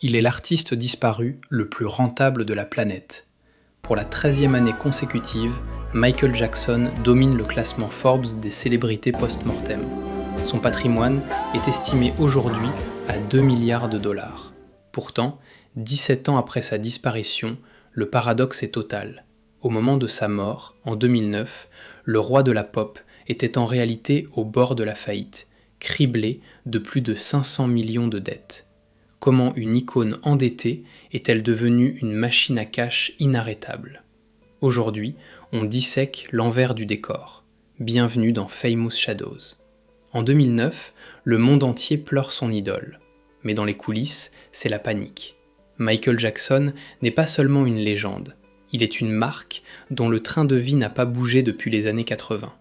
Il est l'artiste disparu le plus rentable de la planète. Pour la 13e année consécutive, Michael Jackson domine le classement Forbes des célébrités post-mortem. Son patrimoine est estimé aujourd'hui à 2 milliards de dollars. Pourtant, 17 ans après sa disparition, le paradoxe est total. Au moment de sa mort, en 2009, le roi de la pop était en réalité au bord de la faillite, criblé de plus de 500 millions de dettes. Comment une icône endettée est-elle devenue une machine à cash inarrêtable ? Aujourd'hui, on dissèque l'envers du décor. Bienvenue dans Famous Shadows. En 2009, le monde entier pleure son idole. Mais dans les coulisses, c'est la panique. Michael Jackson n'est pas seulement une légende, il est une marque dont le train de vie n'a pas bougé depuis les années 80.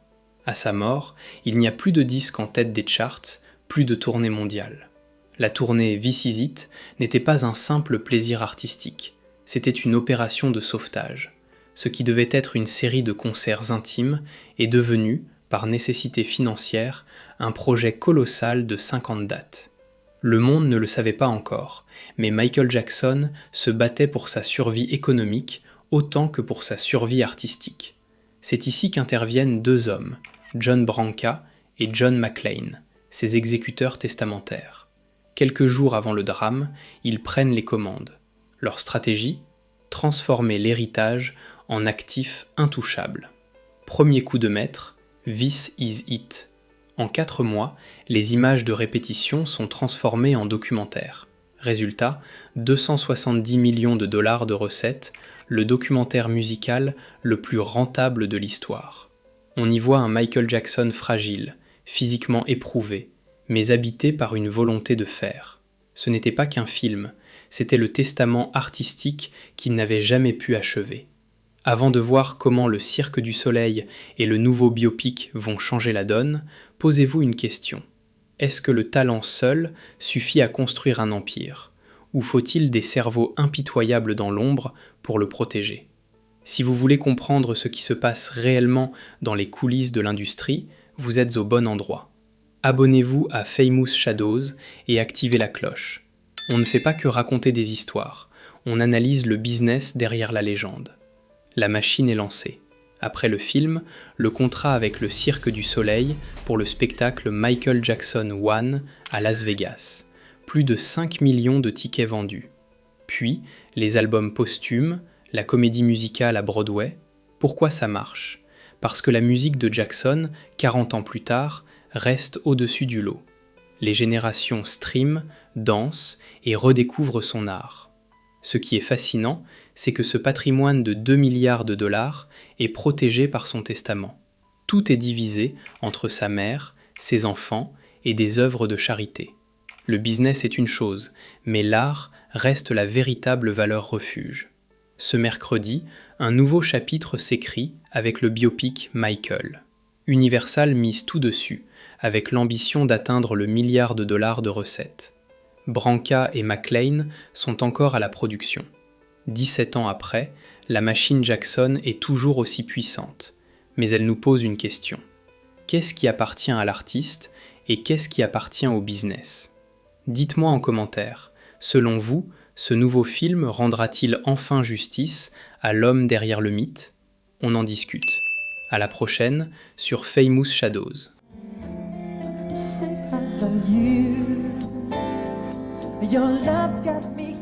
À sa mort, il n'y a plus de disques en tête des charts, plus de tournée mondiale. La tournée This Is It n'était pas un simple plaisir artistique, c'était une opération de sauvetage. Ce qui devait être une série de concerts intimes est devenu, par nécessité financière, un projet colossal de 50 dates. Le monde ne le savait pas encore, mais Michael Jackson se battait pour sa survie économique autant que pour sa survie artistique. C'est ici qu'interviennent deux hommes, John Branca et John McClane, ses exécuteurs testamentaires. Quelques jours avant le drame, ils prennent les commandes. Leur stratégie ? Transformer l'héritage en actif intouchable. Premier coup de maître, This Is It. En 4 mois, les images de répétition sont transformées en documentaire. Résultat, 270 millions de dollars de recettes, le documentaire musical le plus rentable de l'histoire. On y voit un Michael Jackson fragile, physiquement éprouvé, mais habité par une volonté de faire. Ce n'était pas qu'un film, c'était le testament artistique qu'il n'avait jamais pu achever. Avant de voir comment le Cirque du Soleil et le nouveau biopic vont changer la donne, posez-vous une question. Est-ce que le talent seul suffit à construire un empire ? Ou faut-il des cerveaux impitoyables dans l'ombre pour le protéger ? Si vous voulez comprendre ce qui se passe réellement dans les coulisses de l'industrie, vous êtes au bon endroit. Abonnez-vous à Famous Shadows et activez la cloche. On ne fait pas que raconter des histoires, on analyse le business derrière la légende. La machine est lancée. Après le film, le contrat avec le Cirque du Soleil pour le spectacle Michael Jackson 1 à Las Vegas. Plus de 5 millions de tickets vendus. Puis, les albums posthumes, la comédie musicale à Broadway. Pourquoi ça marche ? Parce que la musique de Jackson, 40 ans plus tard, reste au-dessus du lot. Les générations streament, dansent et redécouvrent son art. Ce qui est fascinant, c'est que ce patrimoine de 2 milliards de dollars est protégé par son testament. Tout est divisé entre sa mère, ses enfants et des œuvres de charité. Le business est une chose, mais l'art reste la véritable valeur refuge. Ce mercredi, un nouveau chapitre s'écrit avec le biopic Michael. Universal mise tout dessus, avec l'ambition d'atteindre le milliard de dollars de recettes. Branca et McClane sont encore à la production. 17 ans après, la machine Jackson est toujours aussi puissante, mais elle nous pose une question. Qu'est-ce qui appartient à l'artiste et qu'est-ce qui appartient au business ? Dites-moi en commentaire, selon vous, ce nouveau film rendra-t-il enfin justice à l'homme derrière le mythe ? On en discute. À la prochaine sur Famous Shadows. Your love's got me